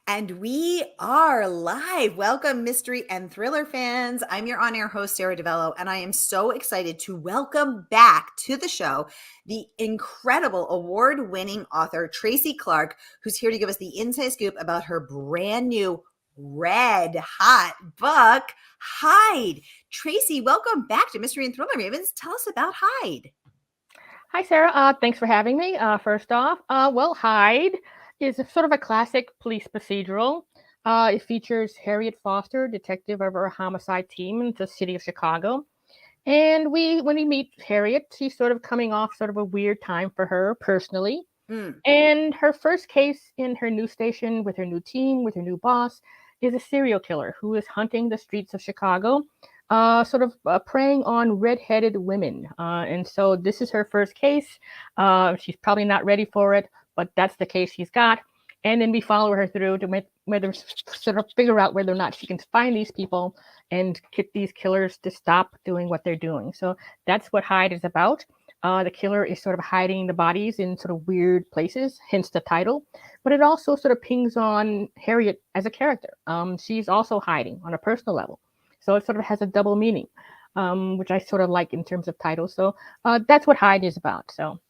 And we are live. Welcome, mystery and thriller fans. I'm your on air host, Sara DiVello, and I am so excited to welcome back to the show the incredible award winning author, Tracy Clark, who's here to give us the inside scoop about her brand new red hot book, Hide. Tracy, welcome back to Mystery and Thriller Ravens. Tell us about Hide. Hi, Sarah. Thanks for having me. First off, Hide is a sort of a classic police procedural. It features Harriet Foster, detective of our homicide team in the city of Chicago. And when we meet Harriet, she's sort of coming off sort of a weird time for her personally. And her first case in her new station with her new team, with her new boss, is a serial killer who is hunting the streets of Chicago, preying on redheaded women. And so this is her first case. She's probably not ready for it, but that's the case she's got. And then we follow her through to sort of figure out whether or not she can find these people and get these killers to stop doing what they're doing. So that's what Hide is about. The killer is sort of hiding the bodies in sort of weird places, hence the title. But it also sort of pings on Harriet as a character. She's also hiding on a personal level. So it sort of has a double meaning, which I sort of like in terms of title. So that's what Hide is about. So.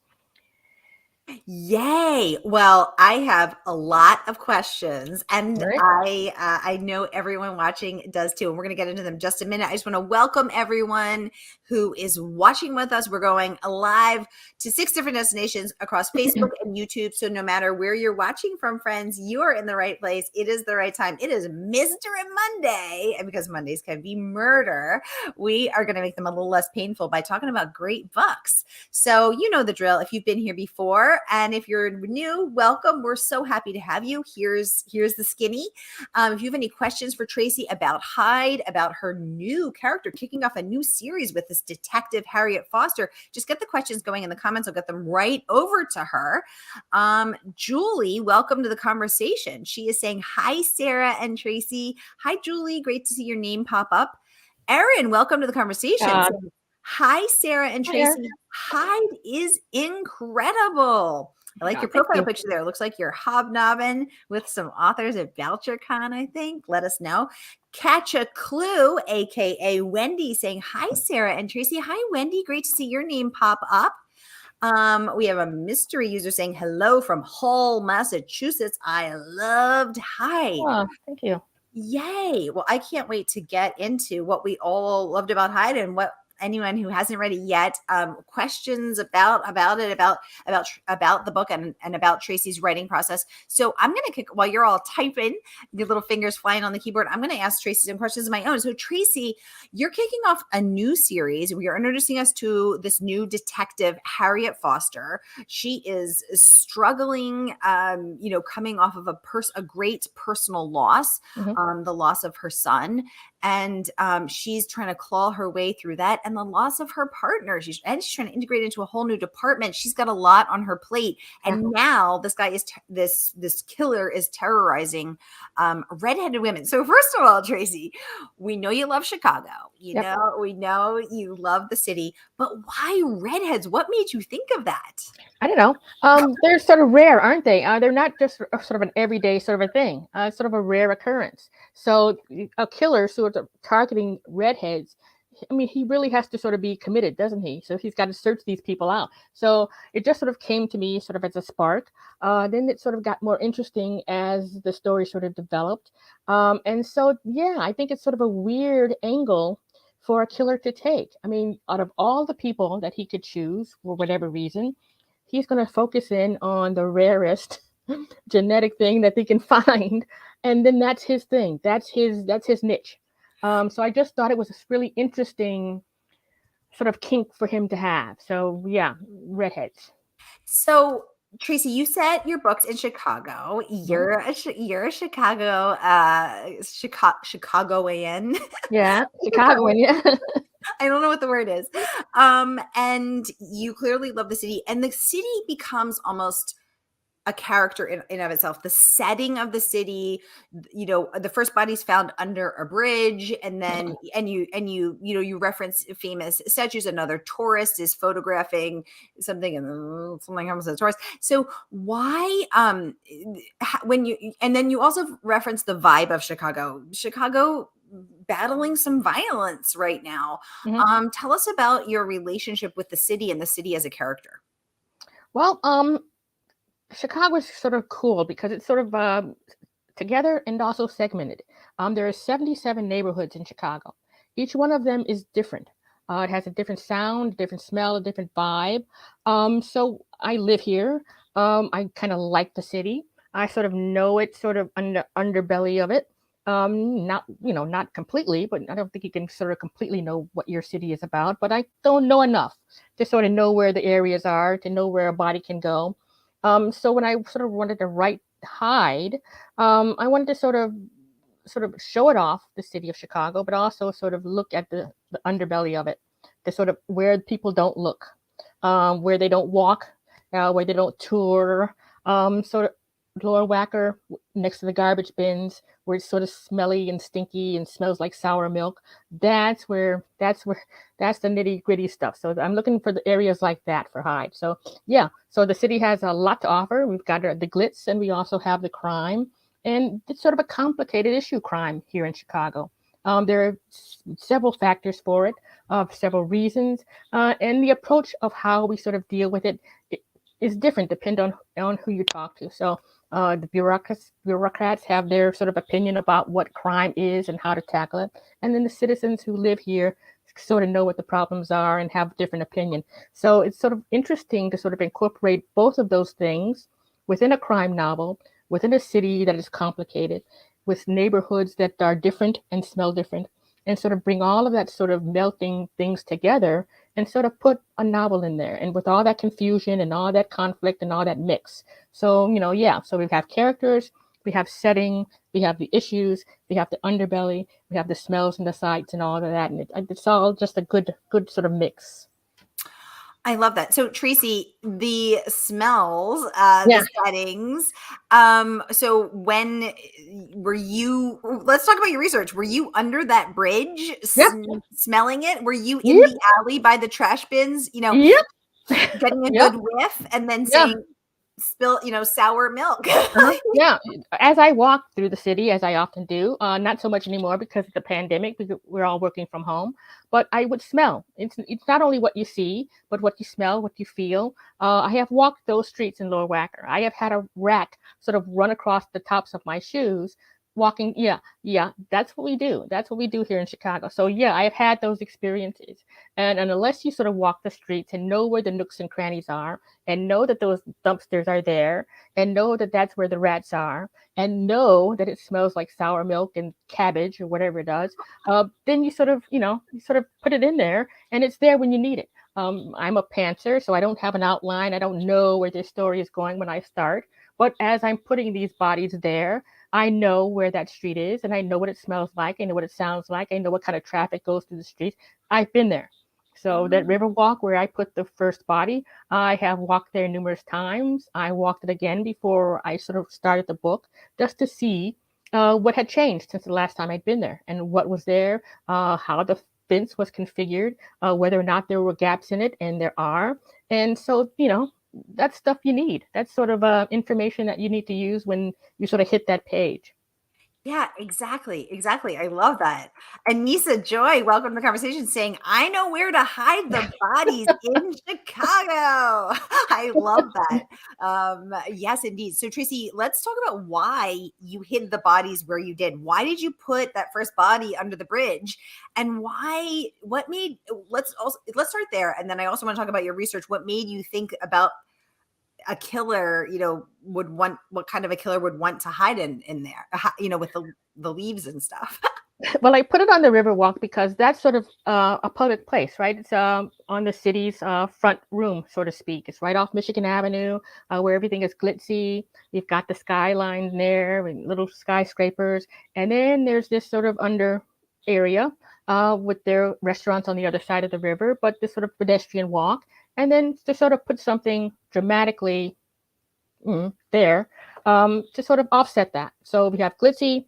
Yay. Well, I have a lot of questions, and Right. I know everyone watching does too, and we're going to get into them in just a minute. I just want to welcome everyone who is watching with us. We're going live to 6 different destinations across Facebook and YouTube, so no matter where you're watching from, friends, you are in the right place. It is the right time. It is Mystery Monday, and because Mondays can be murder, we are going to make them a little less painful by talking about great books. So you know the drill if you've been here before. And if you're new, welcome. We're so happy to have you. Here's the skinny. If you have any questions for Tracy about Hide, about her new character, kicking off a new series with this detective Harriet Foster, just get the questions going in the comments. I'll get them right over to her. Julie, welcome to the conversation. She is saying, hi, Sara and Tracy. Hi, Julie. Great to see your name pop up. Erin, welcome to the conversation. Hi, Sara and Tracy. Hide is incredible. I like your profile picture there. It looks like you're hobnobbing with some authors at VoucherCon, I think. Let us know. Catch a Clue, aka Wendy, saying, hi, Sara and Tracy. Hi, Wendy. Great to see your name pop up. We have a mystery user saying, hello from Hull, Massachusetts. I loved Hide. Oh, thank you. Yay. Well, I can't wait to get into what we all loved about Hyde and what anyone who hasn't read it yet, questions about it, about the book and about Tracy's writing process. So I'm going to kick, while you're all typing, your little fingers flying on the keyboard, I'm going to ask Tracy some questions of my own. So Tracy, you're kicking off a new series. You're introducing us to this new detective, Harriet Foster. She is struggling, coming off of a great personal loss, the loss of her son. And she's trying to claw her way through that, and the loss of her partner. She's trying to integrate into a whole new department. She's got a lot on her plate, and now this guy is this killer is terrorizing redheaded women. So first of all, Tracy, we know you love Chicago. We know you love the city, but why redheads? What made you think of that? I don't know. They're sort of rare, aren't they? They're not just sort of an everyday sort of a thing. It's sort of a rare occurrence. So a killer sort of targeting redheads, I mean, he really has to sort of be committed, doesn't he? So he's got to search these people out. So it just sort of came to me sort of as a spark. Then it sort of got more interesting as the story sort of developed. And so, yeah, I think it's sort of a weird angle for a killer to take. I mean, out of all the people that he could choose for whatever reason, he's going to focus in on the rarest genetic thing that they can find, and then that's his thing. That's his niche. So I just thought it was a really interesting sort of kink for him to have. So yeah, redheads. So Tracy, you set your books in Chicago. You're a Chicago Chicagoan. Yeah, Chicagoan. Yeah. I don't know what the word is. And you clearly love the city, and the city becomes almost a character in of itself. The setting of the city, the first body's found under a bridge, and then you reference famous statues. Another tourist is photographing something, and something happens to the tourist. So why when you and then you also reference the vibe of Chicago battling some violence right now. Mhm. Tell us about your relationship with the city and the city as a character. Well, Chicago is sort of cool because it's sort of together and also segmented. There are 77 neighborhoods in Chicago. Each one of them is different. It has a different sound, a different smell, a different vibe. So I live here. I kind of like the city. I sort of know it, sort of underbelly of it. Not not completely, but I don't think you can sort of completely know what your city is about. But I don't know enough to sort of know where the areas are, to know where a body can go. So when I sort of wanted to write Hyde, I wanted to sort of show it off, the city of Chicago, but also sort of look at the underbelly of it, the sort of where people don't look, where they don't walk, where they don't tour, sort of Lower Wacker next to the garbage bins, where it's sort of smelly and stinky and smells like sour milk. That's the nitty gritty stuff. So I'm looking for the areas like that for Hyde. So yeah, so the city has a lot to offer. We've got the glitz, and we also have the crime, and it's sort of a complicated issue, crime here in Chicago. There are several factors for it, several reasons, and the approach of how we sort of deal with it is different depending on who you talk to. So the bureaucrats have their sort of opinion about what crime is and how to tackle it, and then the citizens who live here sort of know what the problems are and have different opinion. So it's sort of interesting to sort of incorporate both of those things within a crime novel, within a city that is complicated, with neighborhoods that are different and smell different, and sort of bring all of that sort of melting things together and sort of put a novel in there, and with all that confusion and all that conflict and all that mix. So, yeah, so we have characters, we have setting, we have the issues, we have the underbelly, we have the smells and the sights and all of that, and it's all just a good sort of mix. I love that. So Tracy, the smells, Yeah. the settings. So when were you? Let's talk about your research. Were you under that bridge, Yep. smelling it? Were you in Yep. the alley by the trash bins? Yep. Getting a Yep. good whiff, and then Yeah. saying, "Spill, sour milk." Uh-huh. Yeah. As I walk through the city, as I often do, not so much anymore because of the pandemic, because we're all working from home, but I would smell. It's not only what you see, but what you smell, what you feel. I have walked those streets in Lower Wacker. I have had a rat sort of run across the tops of my shoes walking. Yeah, yeah, that's what we do. That's what we do here in Chicago. So yeah, I have had those experiences. And unless you sort of walk the streets and know where the nooks and crannies are, and know that those dumpsters are there, and know that that's where the rats are, and know that it smells like sour milk and cabbage or whatever it does, then you sort of put it in there, and it's there when you need it. I'm a pantser, so I don't have an outline. I don't know where this story is going when I start. But as I'm putting these bodies there, I know where that street is, and I know what it smells like. I know what it sounds like. I know what kind of traffic goes through the streets. I've been there. So that river walk where I put the first body, I have walked there numerous times. I walked it again before I sort of started the book, just to see what had changed since the last time I'd been there, and what was there, how the fence was configured, whether or not there were gaps in it, and there are. And so, that's stuff you need. That's sort of information that you need to use when you sort of hit that page. Yeah, exactly. Exactly. I love that. And Nisa Joy, welcome to the conversation, saying, I know where to hide the bodies in Chicago. I love that. Yes, indeed. So, Tracy, let's talk about why you hid the bodies where you did. Why did you put that first body under the bridge? And what made, let's start there. And then I also want to talk about your research. What made you think about a killer, what kind of a killer would want to hide in there, with the leaves and stuff. Well, I put it on the Riverwalk because that's sort of a public place, right? It's on the city's front room, so to speak. It's right off Michigan Avenue, where everything is glitzy. You've got the skyline there and little skyscrapers. And then there's this sort of under area with their restaurants on the other side of the river, but this sort of pedestrian walk. And then to sort of put something dramatically there to sort of offset that. So we have glitzy,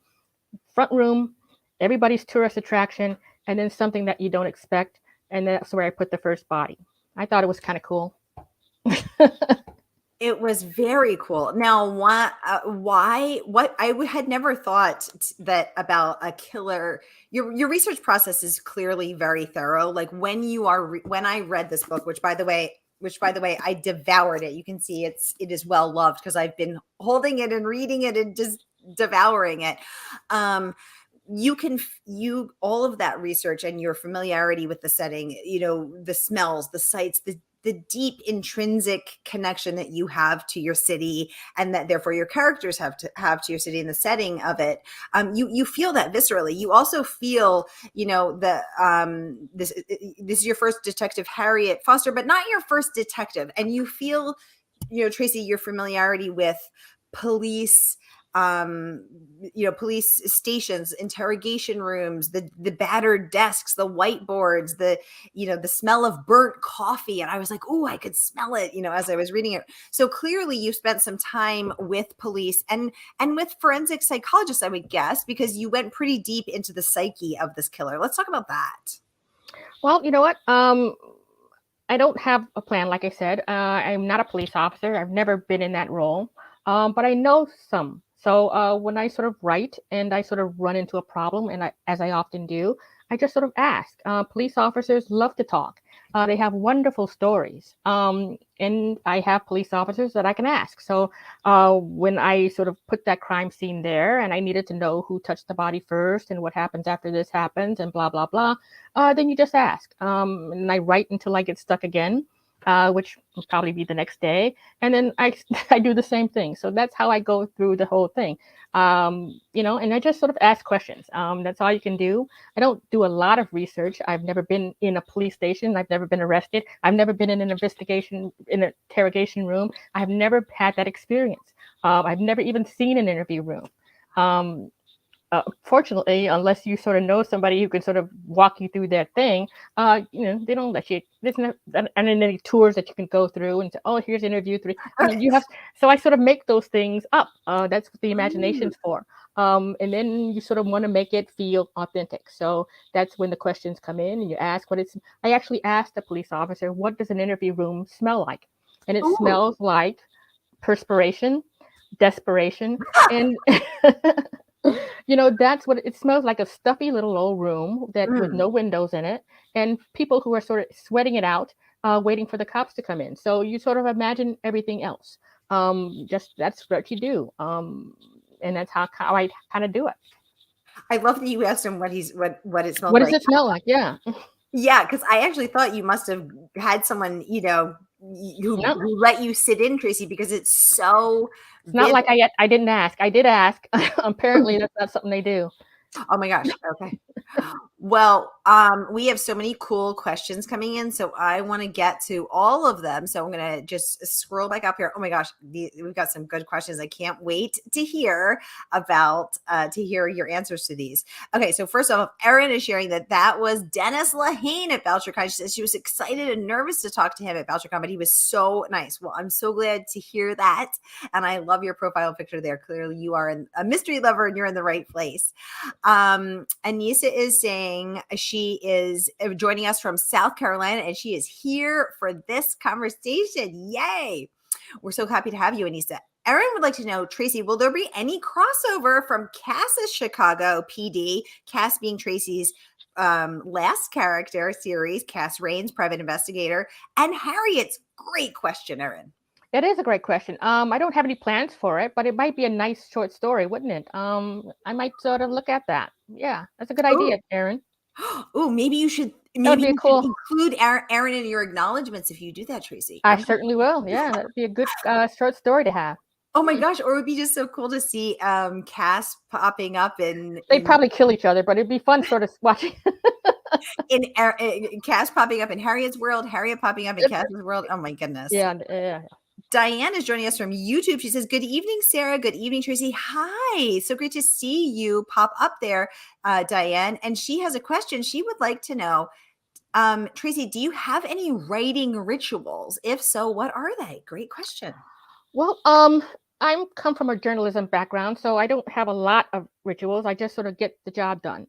front room, everybody's tourist attraction, and then something that you don't expect. And that's where I put the first body. I thought it was kind of cool. It was very cool. Now, what had never thought that about a killer. Your research process is clearly very thorough. Like when I read this book, which by the way, I devoured it. You can see it is well loved because I've been holding it and reading it and just devouring it. You all of that research and your familiarity with the setting, the smells, the sights, the deep intrinsic connection that you have to your city and that therefore your characters have to your city and the setting of it. You feel that viscerally. You also feel, this is your first detective, Harriet Foster, but not your first detective. And you feel, Tracy, your familiarity with police, police stations, interrogation rooms, the battered desks, the whiteboards, the smell of burnt coffee. And I was like, oh, I could smell it, as I was reading it. So clearly you spent some time with police and with forensic psychologists, I would guess, because you went pretty deep into the psyche of this killer. Let's talk about that. Well, you know what? I don't have a plan. Like I said, I'm not a police officer. I've never been in that role, but I know some. So when I sort of write and I sort of run into a problem, and as I often do, I just sort of ask. Police officers love to talk. They have wonderful stories, and I have police officers that I can ask. So when I sort of put that crime scene there, and I needed to know who touched the body first and what happens after this happens, and blah blah blah, then you just ask. And I write until I get stuck again. Which will probably be the next day. And then I do the same thing. So that's how I go through the whole thing. And I just sort of ask questions. That's all you can do. I don't do a lot of research. I've never been in a police station. I've never been arrested. I've never been in an interrogation room. I've never had that experience. I've never even seen an interview room. Fortunately, unless you sort of know somebody who can sort of walk you through that thing, they don't let you. There's not any tours that you can go through and say, "Oh, here's interview 3." You have. So I sort of make those things up. That's what the imagination's for. And then you sort of want to make it feel authentic. So that's when the questions come in, and you ask what it's. I actually asked the police officer, "What does an interview room smell like?" And it smells like perspiration, desperation, and. That's what it smells like, a stuffy little old room with no windows in it, and people who are sort of sweating it out, waiting for the cops to come in. So you sort of imagine everything else. Just that's what you do. And that's how I kind of do it. I love that you asked him what it smells like. What does it smell like? Yeah. Yeah, because I actually thought you must have had someone, who let you sit in, Tracy, because it's so. It's not like I didn't ask. I did ask. Apparently, that's not something they do. Oh my gosh. Okay. Well, we have so many cool questions coming in, so I want to get to all of them. So I'm going to just scroll back up here. Oh my gosh, we've got some good questions. I can't wait to hear your answers to these. Okay, so first off, Erin is sharing that was Dennis Lehane at BoucherCon. She says she was excited and nervous to talk to him at BoucherCon, but he was so nice. Well, I'm so glad to hear that, and I love your profile picture there. Clearly, you are a mystery lover, and you're in the right place. Anissa is saying she is joining us from South Carolina, and she is here for this conversation. Yay! We're so happy to have you, Anissa. Erin would like to know, Tracy, will there be any crossover from Cass's Chicago PD, Cass being Tracy's last character series, Cass Rains, private investigator, and Harriet's? Great question, Erin. That is a great question. I don't have any plans for it, but it might be a nice short story, wouldn't it? I might sort of look at that. Yeah, that's a good idea, Erin. Oh, maybe you should. Maybe you should include Erin in your acknowledgements if you do that, Tracy. I certainly will. Yeah, that'd be a good short story to have. Oh my gosh! Or it would be just so cool to see Cass popping up They'd probably kill each other, but it'd be fun sort of watching. in Cass popping up in Harriet's world, Harriet popping up in Cass's world. Oh my goodness! Yeah. Diane is joining us from YouTube. She says, "Good evening, Sara. Good evening, Tracy. Hi. So great to see you pop up there, Diane." And she has a question. She would like to know, Tracy, do you have any writing rituals? If so, what are they? Great question. Well, I'm come from a journalism background, so I don't have a lot of rituals. I just sort of get the job done.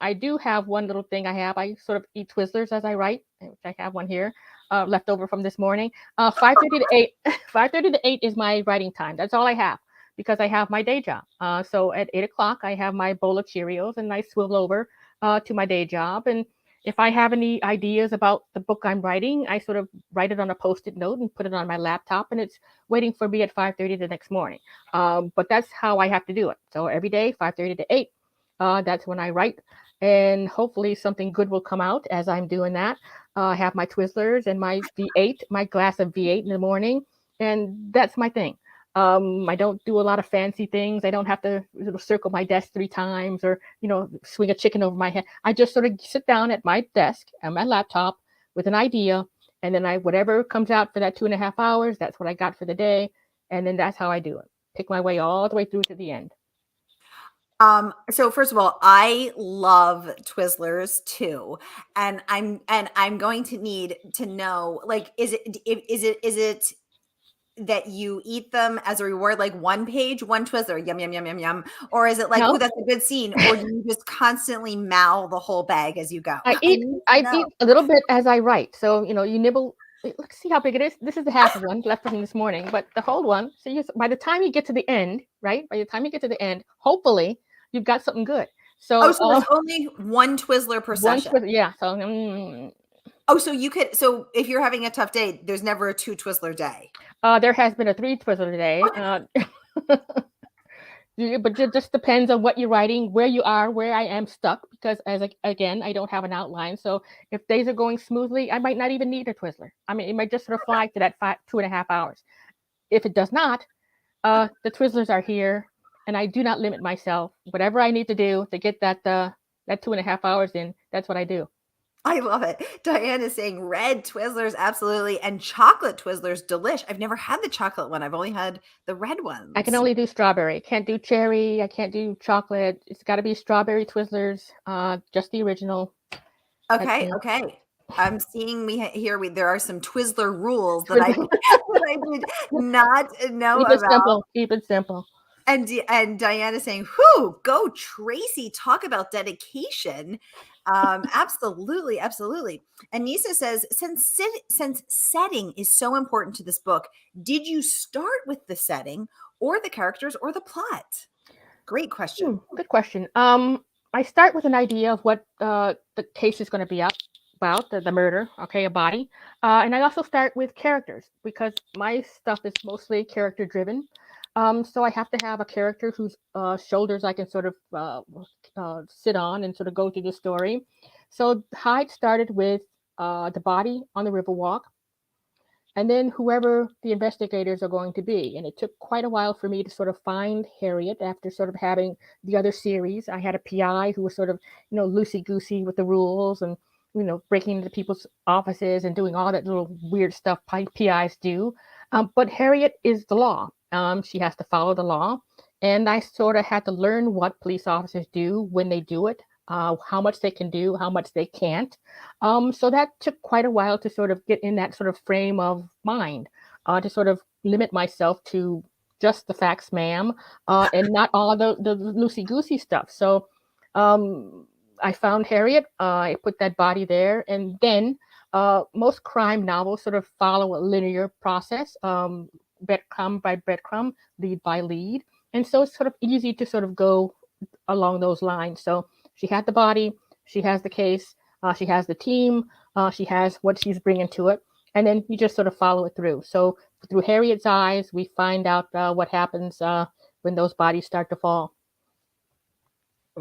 I do have one little thing I have. I sort of eat Twizzlers as I write, which I have one here, left over from this morning. 5:30 to 8, 5:30 to 8 is my writing time. That's all I have because I have my day job. So at 8 o'clock, I have my bowl of Cheerios and I swivel over to my day job. And if I have any ideas about the book I'm writing, I sort of write it on a post-it note and put it on my laptop, and it's waiting for me at 5:30 the next morning. But that's how I have to do it. So every day, 5:30 to 8, that's when I write, and hopefully something good will come out as I'm doing that. I have my Twizzlers and my V8, my glass of V8 in the morning, and that's my thing. I don't do a lot of fancy things. I don't have to circle my desk 3 times or, swing a chicken over my head. I just sort of sit down at my desk and my laptop with an idea, and then whatever comes out for that 2.5 hours, that's what I got for the day. And then that's how I do it. Pick my way all the way through to the end. So first of all, I love Twizzlers too. And I'm going to need to know, like, is it that you eat them as a reward, like one page, one Twizzler, yum, yum, yum, yum, yum? Or is it like, oh, No, that's a good scene? Or do you just constantly mow the whole bag as you go? I I eat need to I know. eat a little bit as I write. So, you nibble. Let's see how big it is. This is the half of one left from this morning, but the whole one. So by the time you get to the end, right? By the time you get to the end, hopefully you've got something good. Oh, So so there's only one Twizzler per one session. Twizzler, yeah. So Oh, so if you're having a tough day, there's never a 2 Twizzler day. there has been a 3 Twizzler today. But it just depends on what you're writing, where you are, where I am stuck, because again, I don't have an outline. So if days are going smoothly, I might not even need a Twizzler. I mean, it might just sort of fly to that 2.5 hours. If it does not, the Twizzlers are here, and I do not limit myself. Whatever I need to do to get that 2.5 hours in, that's what I do. I love it. Diane is saying red Twizzlers, absolutely, and chocolate Twizzlers, delish. I've never had the chocolate one. I've only had the red I can ones. only do strawberry. Can't do cherry. I can't do chocolate. It's got to be strawberry Twizzlers. Just the original. Okay, okay. I'm seeing there are some Twizzler rules that I Twizzler. that I did not know Keep it about. simple. Keep it simple. And Diane is saying, "Whoo, go Tracy! Talk about dedication." Absolutely, absolutely. And Nisa says, since setting is so important to this book, did you start with the setting, or the characters, or the plot? Great question. Good question. I start with an idea of what the case is going to be about, the murder, okay, a body. And I also start with characters because my stuff is mostly character driven. So I have to have a character whose shoulders I can sort of sit on and sort of go through the story. So Hyde started with the body on the Riverwalk, and then whoever the investigators are going to be. And it took quite a while for me to sort of find Harriet after sort of having the other series. I had a PI who was sort of, loosey goosey with the rules and, breaking into people's offices and doing all that little weird stuff PIs do. But Harriet is the law. She has to follow the law. And I sort of had to learn what police officers do when they do it, how much they can do, how much they can't. So that took quite a while to sort of get in that sort of frame of mind, to sort of limit myself to just the facts, ma'am, and not all the loosey-goosey stuff. So I found Harriet, I put that body there, and then most crime novels sort of follow a linear process, breadcrumb by breadcrumb, lead by lead. And so it's sort of easy to sort of go along those lines. So she had the body, she has the case, she has the team, she has what she's bringing to it, and then you just sort of follow it through. So through Harriet's eyes, we find out what happens when those bodies start to fall.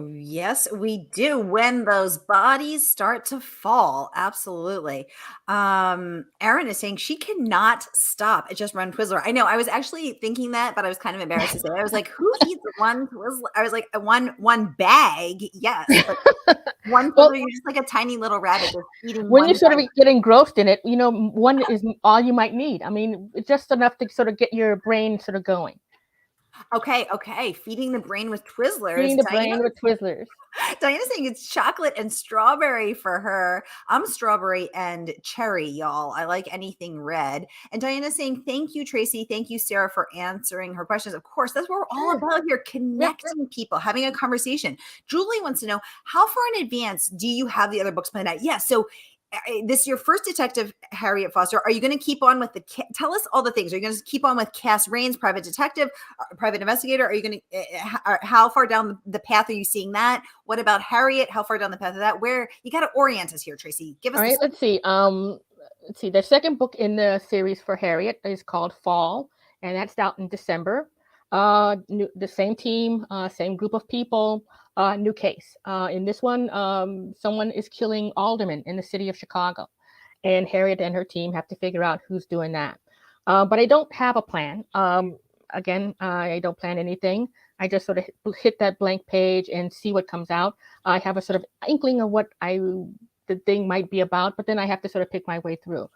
Yes, we do. When those bodies start to fall, absolutely. Erin is saying she cannot stop at just one Twizzler. I know. I was actually thinking that, but I was kind of embarrassed to say. I was like, "Who eats one Twizzler?" I was like, "One bag, yes, but one Well, Twizzler, you're just like a tiny little rabbit just eating when one you sort of bag." get engrossed in it, one is all you might need. I mean, it's just enough to sort of get your brain sort of going. Okay. Feeding the brain with Twizzlers. Feeding the brain with Twizzlers. Diana's saying it's chocolate and strawberry for her. I'm strawberry and cherry, y'all. I like anything red. And Diana's saying, thank you, Tracy. Thank you, Sara, for answering her questions. Of course, that's what we're all about here, connecting people, having a conversation. Julie wants to know, how far in advance do you have the other books planned out? Yeah, so this is your first detective, Harriet Foster. Are you going to keep on with tell us all the things. Are you going to keep on with Cass Rains, private detective, private investigator? Are you going to, how far down the path are you seeing that? What about Harriet? How far down the path of that? Where you got to orient us here, Tracy. Give us. All right, let's see. The second book in the series for Harriet is called Fall, and that's out in December. The same team, same group of people, new case. In this one, someone is killing aldermen in the city of Chicago, and Harriet and her team have to figure out who's doing that. But I don't have a plan. Again, I don't plan anything. I just sort of hit that blank page and see what comes out. I have a sort of inkling of what the thing might be about, but then I have to sort of pick my way through.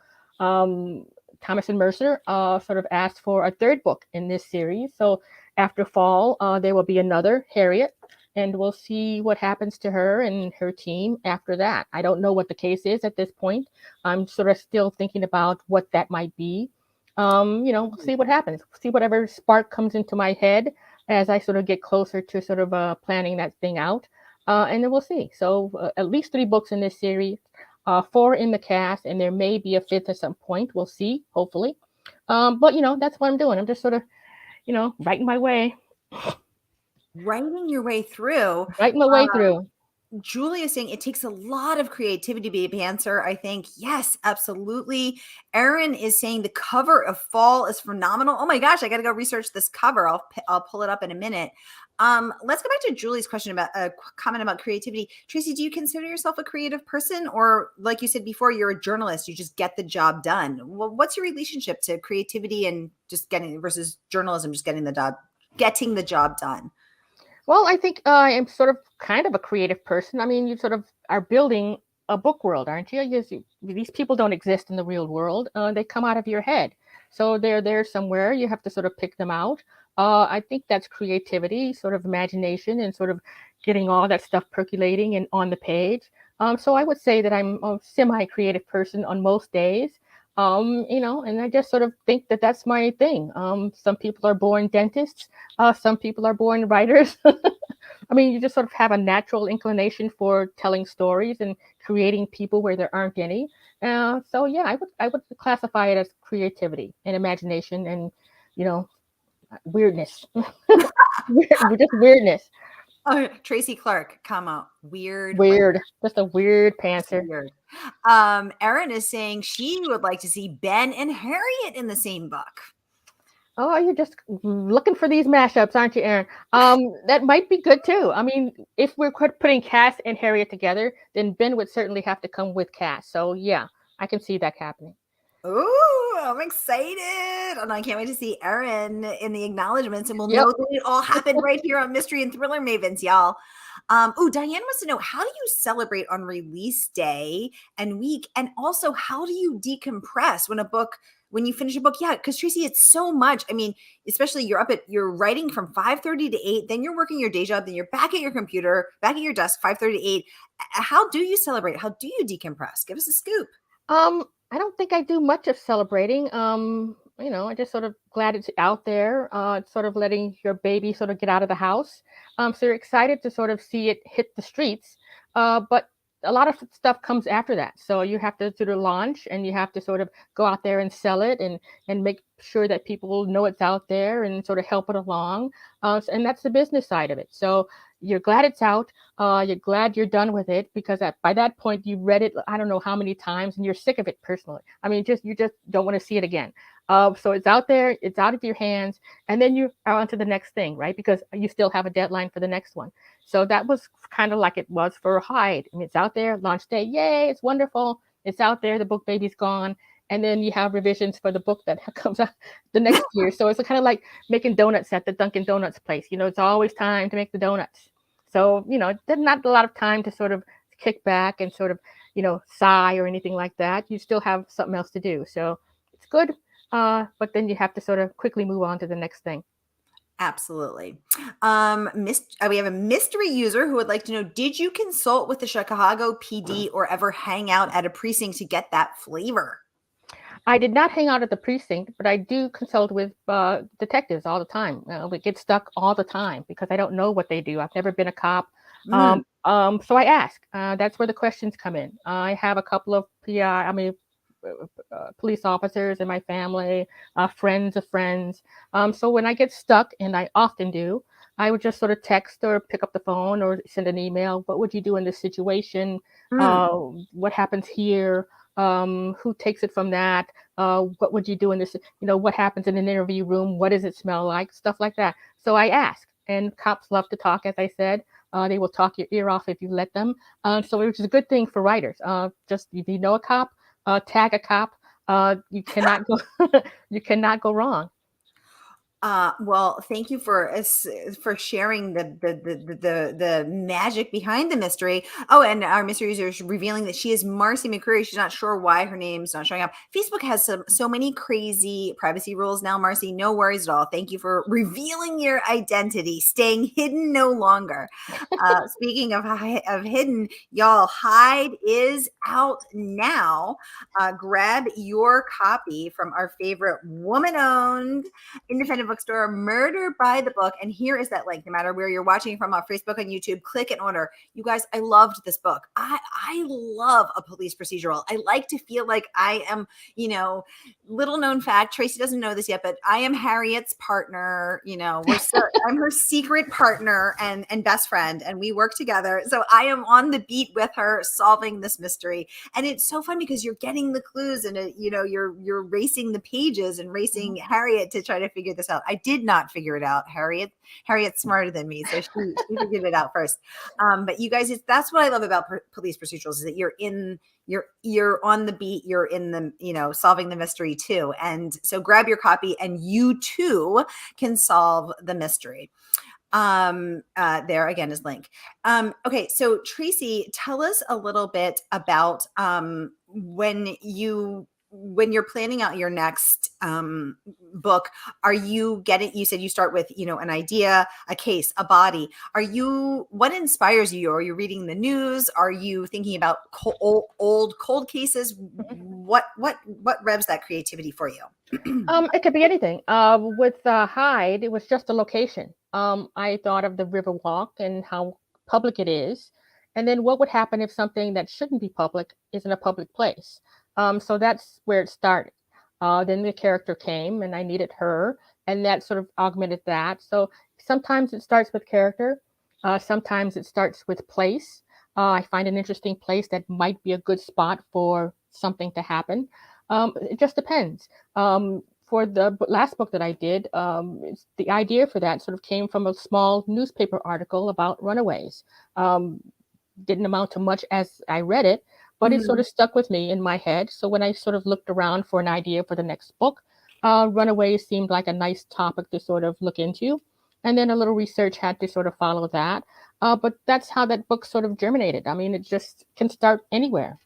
Thomas and Mercer sort of asked for a third book in this series. So after Fall, there will be another Harriet, and we'll see what happens to her and her team after that. I don't know what the case is at this point. I'm sort of still thinking about what that might be. We'll see what happens. See whatever spark comes into my head as I sort of get closer to sort of planning that thing out. And then we'll see. So at least 3 books in this series, 4 in the cast, and there may be a 5th at some point. We'll see, hopefully. But that's what I'm doing. I'm just sort of, writing my way. Writing your way through. Writing my way through. Julia is saying it takes a lot of creativity to be a pantser. I think, yes, absolutely. Erin is saying the cover of Fall is phenomenal. Oh my gosh, I got to go research this cover. I'll pull it up in a minute. Let's go back to Julie's question about a comment about creativity. Tracy, do you consider yourself a creative person, or like you said before, you're a journalist? You just get the job done. Well, what's your relationship to creativity and just getting versus journalism, just getting the job done? Well, I think I am sort of kind of a creative person. I mean, you sort of are building a book world, aren't you? These people don't exist in the real world. They come out of your head. So they're there somewhere. You have to sort of pick them out. I think that's creativity, sort of imagination, and sort of getting all that stuff percolating and on the page. So I would say that I'm a semi-creative person on most days. And I just sort of think that that's my thing. Some people are born dentists. Some people are born writers. I mean, you just sort of have a natural inclination for telling stories and creating people where there aren't any. So yeah, I would classify it as creativity and imagination and, weirdness. Just weirdness. Oh, Tracy Clark, comma, weird. Just a weird pantser. Weird. Erin is saying she would like to see Ben and Harriet in the same book. Oh, you're just looking for these mashups, aren't you, Erin? That might be good too. I mean, if we're putting Cass and Harriet together, then Ben would certainly have to come with Cass. So yeah, I can see that happening. Ooh, I'm excited. And I can't wait to see Erin in the acknowledgments, and we'll know that it all happened right here on Mystery and Thriller Mavens, y'all. Diane wants to know, how do you celebrate on release day and week? And also, how do you decompress when you finish a book? Yeah, because Tracy, it's so much. I mean, especially you're writing from 5:30 to 8, then you're working your day job, then you're back at your computer, back at your desk, 5:30 to 8. How do you celebrate? How do you decompress? Give us a scoop. I don't think I do much of celebrating. I just sort of glad it's out there. It's sort of letting your baby sort of get out of the house. So you're excited to sort of see it hit the streets. But a lot of stuff comes after that. So you have to sort of launch, and you have to sort of go out there and sell it and make sure that people know it's out there and sort of help it along. And that's the business side of it. So you're glad it's out. You're glad you're done with it, because by that point you've read it I don't know how many times, and you're sick of it personally. I mean, you just don't want to see it again. So it's out there, it's out of your hands, and then you are on to the next thing, right? Because you still have a deadline for the next one. So that was kind of like it was for Hyde. I mean, it's out there, launch day, yay, it's wonderful. It's out there, the book baby's gone. And then you have revisions for the book that comes out the next year. So it's kind of like making donuts at the Dunkin' Donuts place. It's always time to make the donuts. So, there's not a lot of time to sort of kick back and sort of, sigh or anything like that. You still have something else to do. So it's good. But then you have to sort of quickly move on to the next thing. Absolutely. We have a mystery user who would like to know, did you consult with the Chicago PD or ever hang out at a precinct to get that flavor? I did not hang out at the precinct, but I do consult with detectives all the time. We get stuck all the time because I don't know what they do. I've never been a cop. Mm, So I ask. That's where the questions come in. I have a couple of police officers in my family, friends of friends. So when I get stuck, and I often do, I would just sort of text or pick up the phone or send an email. What would you do in this situation? mm. What happens here? Who takes it from that? What would you do in this? What happens in an interview room? What does it smell like? Stuff like that. So I ask, and cops love to talk, as I said. They will talk your ear off if you let them. So which is a good thing for writers. Just if you know a cop, tag a cop. You cannot go. You cannot go wrong. Well, thank you for sharing the magic behind the mystery. Oh, and our mystery user is revealing that she is Marcy McCreary. She's not sure why her name's not showing up. Facebook has so many crazy privacy rules now, Marcy. No worries at all. Thank you for revealing your identity, staying hidden no longer. Speaking of hidden, y'all, Hide is out now. Grab your copy from our favorite woman-owned independent bookstore, Murder by the Book. And here is that link. No matter where you're watching from, on Facebook and YouTube, click and order. You guys, I loved this book. I love a police procedural. I like to feel like I am, little known fact, Tracy doesn't know this yet, but I am Harriet's partner. I'm her secret partner and best friend, and we work together. So I am on the beat with her solving this mystery. And it's so fun because you're getting the clues and you're racing the pages and racing Harriet to try to figure this out. I did not figure it out. Harriet's smarter than me, so she figured it out first. But you guys, that's what I love about police procedurals, is that you're on the beat, you're in the solving the mystery too. And so grab your copy and you too can solve the mystery. There again is link. Okay, so Tracy, tell us a little bit about when you're planning out your next book. You said you start with an idea, a case, a body. What inspires you? Are you reading the news? Are you thinking about old cold cases? What revs that creativity for you? It could be anything. With Hyde, it was just a location. I thought of the river walk and how public it is, and then what would happen if something that shouldn't be public is in a public place. So that's where it started. Then the character came, and I needed her, and that sort of augmented that. So sometimes it starts with character, sometimes it starts with place. I find an interesting place that might be a good spot for something to happen. It just depends. For the last book that I did, the idea for that sort of came from a small newspaper article about runaways. Didn't amount to much as I read it, but it sort of stuck with me in my head. So when I sort of looked around for an idea for the next book, runaways seemed like a nice topic to sort of look into. And then a little research had to sort of follow that. But that's how that book sort of germinated. I mean, it just can start anywhere.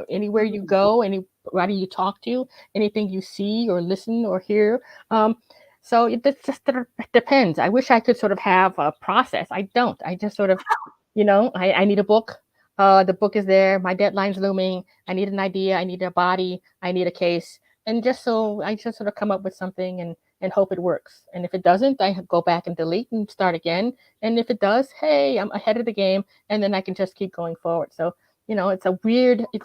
Anywhere you go, anybody you talk to, anything you see or listen or hear. So it just depends. I wish I could sort of have a process. I don't. I just sort of, I need a book. The book is there. My deadline's looming. I need an idea. I need a body. I need a case. And I just sort of come up with something and hope it works. And if it doesn't, I go back and delete and start again. And if it does, hey, I'm ahead of the game. And then I can just keep going forward. So, it's a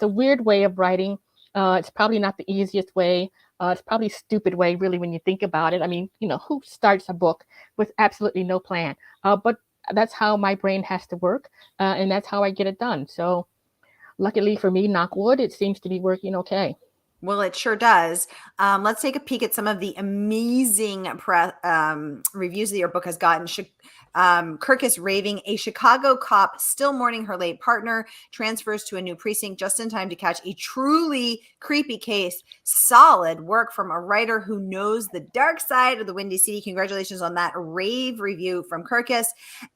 weird way of writing. It's probably not the easiest way. It's probably a stupid way, really, when you think about it. I mean, who starts a book with absolutely no plan? But that's how my brain has to work, and that's how I get it done. So, luckily for me, knock wood, it seems to be working okay. Well, it sure does. Let's take a peek at some of the amazing reviews that your book has gotten. Kirkus raving. A Chicago cop still mourning her late partner transfers to a new precinct just in time to catch a truly creepy case. Solid work from a writer who knows the dark side of the Windy City. Congratulations on that rave review from Kirkus.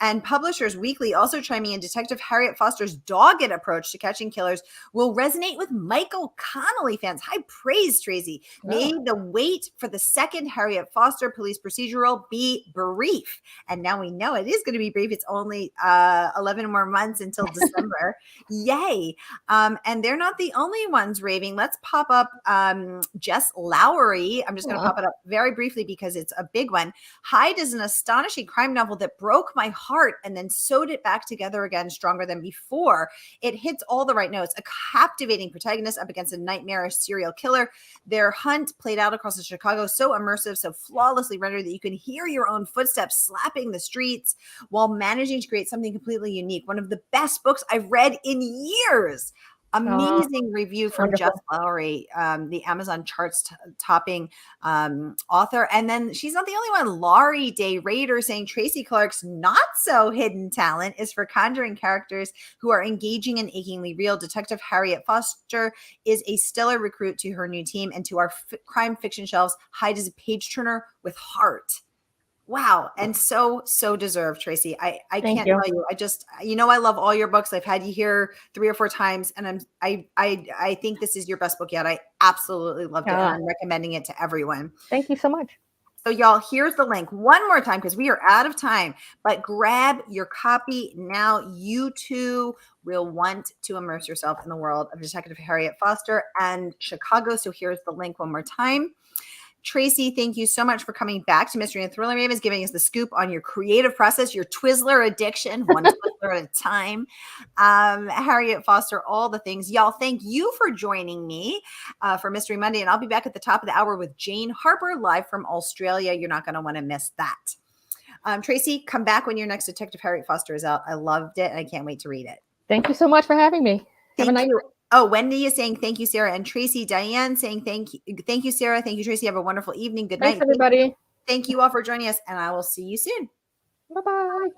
And Publishers Weekly also chiming in. Detective Harriet Foster's dogged approach to catching killers will resonate with Michael Connelly fans. High praise, Tracy. May the wait for the second Harriet Foster police procedural be brief. And now we know it is going to be brief. It's only 11 more months until December. Yay. And they're not the only ones raving. Let's pop up Jess Lowry. I'm just going to pop it up very briefly because it's a big one. Hyde is an astonishing crime novel that broke my heart and then sewed it back together again stronger than before. It hits all the right notes. A captivating protagonist up against a nightmarish serial killer. Their hunt played out across Chicago, so immersive, so flawlessly rendered that you can hear your own footsteps slapping the streets while managing to create something completely unique. One of the best books I've read in years. Amazing review from wonderful. Jess Lowry, the Amazon charts topping author. And then she's not the only one. Laurie Day Raider saying Tracy Clark's not so hidden talent is for conjuring characters who are engaging and achingly real. Detective Harriet Foster is a stellar recruit to her new team and to our crime fiction shelves. Hyde is a page turner with heart. Wow. And so deserved, Tracy. I can't tell you. I just, I love all your books. I've had you here 3 or 4 times and I think this is your best book yet. I absolutely loved it. And I'm recommending it to everyone. Thank you so much. So y'all, here's the link one more time because we are out of time, but grab your copy now. You too will want to immerse yourself in the world of Detective Harriet Foster and Chicago. So here's the link one more time. Tracy, thank you so much for coming back to Mystery and Thriller Ravens, giving us the scoop on your creative process, your Twizzler addiction, one Twizzler at a time. Harriet Foster, all the things. Y'all, thank you for joining me for Mystery Monday, and I'll be back at the top of the hour with Jane Harper, live from Australia. You're not going to want to miss that. Tracy, come back when your next Detective Harriet Foster is out. I loved it, and I can't wait to read it. Thank you so much for having me. Thank you. Oh, Wendy is saying thank you, Sara, and Tracy. Diane saying thank you, Sara. Thank you, Tracy. Have a wonderful evening. Good night. Thanks, everybody. Thank you all for joining us, and I will see you soon. Bye-bye.